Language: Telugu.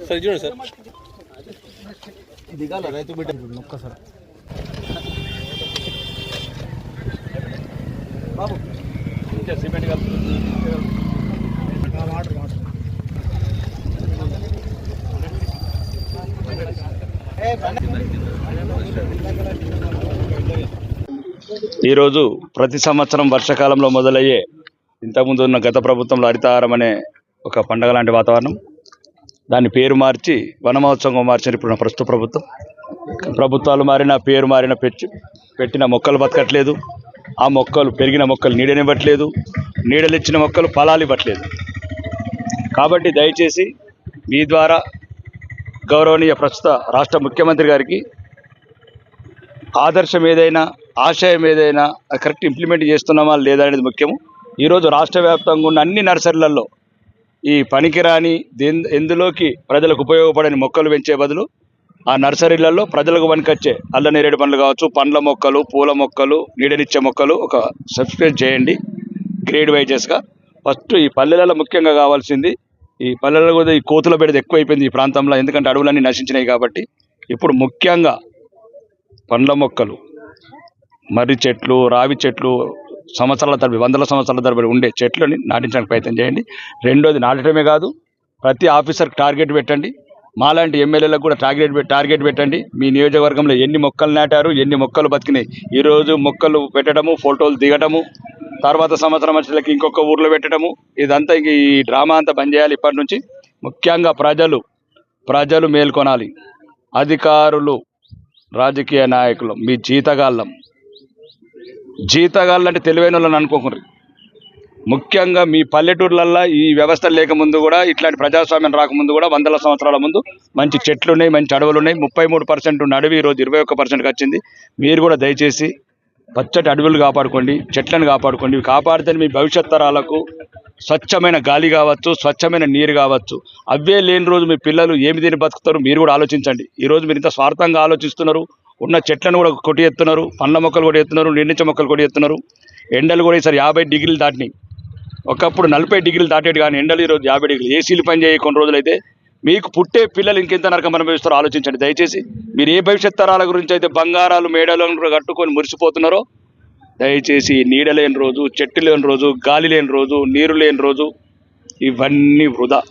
సార్ చూడండి సార్ దిగాల రైతు బిడ్డ ఒక్కసారి బాబు సిమెంట్ వాటర్ వాటర్ ఈరోజు ప్రతి సంవత్సరం వర్షాకాలంలో మొదలయ్యే ఇంతకుముందు ఉన్న గత ప్రభుత్వంలో హరితహారం అనే ఒక పండగ లాంటి వాతావరణం, దాని పేరు మార్చి వనమహోత్సవంగా మార్చారు ఇప్పుడు ప్రస్తుత ప్రభుత్వం. ప్రభుత్వాలు మారిన పేరు మారిన పెట్టిన మొక్కలు బతకట్లేదు, ఆ మొక్కలు పెరిగిన మొక్కలు నీడనివ్వట్లేదు, నీడలిచ్చిన మొక్కలు ఫలాలు ఇవ్వట్లేదు. కాబట్టి దయచేసి మీ ద్వారా గౌరవనీయ ప్రస్తుత రాష్ట్ర ముఖ్యమంత్రి గారికి ఆదర్శం ఏదైనా ఆశయం ఏదైనా కరెక్ట్ ఇంప్లిమెంట్ చేస్తున్నామా లేదా అనేది ముఖ్యము. ఈరోజు రాష్ట్ర వ్యాప్తంగా ఉన్న అన్ని నర్సరీలలో ఈ పనికిరాని ఎందులోకి ప్రజలకు ఉపయోగపడని మొక్కలు పెంచే బదులు ఆ నర్సరీలలో ప్రజలకు పనికొచ్చే అల్ల నేరేడు పండ్లు కావచ్చు, పండ్ల మొక్కలు, పూల మొక్కలు, నీడనిచ్చే మొక్కలు ఒక సబ్స్క్రైబ్ చేయండి గ్రేడ్ వైజెస్గా. ఫస్ట్ ఈ పల్లెలలో ముఖ్యంగా కావాల్సింది, ఈ పల్లెలలో కూడా ఈ కోతుల బెడద ఎక్కువైపోయింది ఈ ప్రాంతంలో, ఎందుకంటే అడవులన్నీ నశించినాయి కాబట్టి. ఇప్పుడు ముఖ్యంగా పండ్ల మొక్కలు, మర్రి చెట్లు, రావి చెట్లు, సంవత్సరాల తరబడి వందల సంవత్సరాల తరబడి ఉండే చెట్లని నాటించడానికి ప్రయత్నం చేయండి. రెండోది, నాటడమే కాదు, ప్రతి ఆఫీసర్కి టార్గెట్ పెట్టండి. మాలాంటి ఎమ్మెల్యేలకు కూడా టార్గెట్ పెట్టండి. మీ నియోజకవర్గంలో ఎన్ని మొక్కలు నాటారు, ఎన్ని మొక్కలు బతికినాయి. ఈరోజు మొక్కలు పెట్టడము, ఫోటోలు దిగటము, తర్వాత సంవత్సరం వచ్చేకి ఇంకొక ఊర్లో పెట్టడము, ఇదంతా ఇంక ఈ డ్రామా అంతా బంద్ చేయాలి ఇప్పటి నుంచి. ముఖ్యంగా ప్రజలు మేల్కొనాలి. అధికారులు, రాజకీయ నాయకులు మీ జీతగాళ్ళం అంటే తెలివైన వాళ్ళని అనుకోకూడదు. ముఖ్యంగా మీ పల్లెటూర్లల్లో ఈ వ్యవస్థ లేకముందు కూడా, ఇట్లాంటి ప్రజాస్వామ్యం రాకముందు కూడా వందల సంవత్సరాల ముందు మంచి చెట్లు ఉన్నాయి, మంచి అడవులు ఉన్నాయి. 33% ఉన్న అడవి ఈరోజు 21%కి వచ్చింది. మీరు కూడా దయచేసి పచ్చటి అడవులు కాపాడుకోండి, చెట్లను కాపాడుకోండి. కాపాడితే మీ భవిష్యత్ తరాలకు స్వచ్ఛమైన గాలి కావచ్చు, స్వచ్ఛమైన నీరు కావచ్చు. అవే లేని రోజు మీ పిల్లలు ఏమి తిని బతుకుతారు మీరు కూడా ఆలోచించండి. ఈరోజు మీరు ఇంత స్వార్థంగా ఆలోచిస్తున్నారు. ఉన్న చెట్లను కూడా కొట్టి ఎత్తున్నారు, పండ్ల మొక్కలు కూడా ఎత్తున్నారు, నీటించే మొక్కలు కూడా ఎత్తున్నారు. ఎండలు కూడా ఈసారి 50 డిగ్రీలు దాటినాయి. ఒకప్పుడు 40 డిగ్రీలు దాటేది కానీ ఎండలు ఈరోజు 50 డిగ్రీలు. ఏసీలు పని చేయ కొన్ని రోజులైతే మీకు పుట్టే పిల్లలు ఇంకెంత నరకం అనుభవిస్తారో ఆలోచించండి దయచేసి. మీరు ఏ భవిష్యత్ తరాల గురించి అయితే బంగారాలు మేడలను కట్టుకొని మురిసిపోతున్నారో, దయచేసి నీడ లేని రోజు, చెట్టు లేని రోజు, గాలి లేని రోజు, నీరు లేని రోజు ఇవన్నీ వృధా.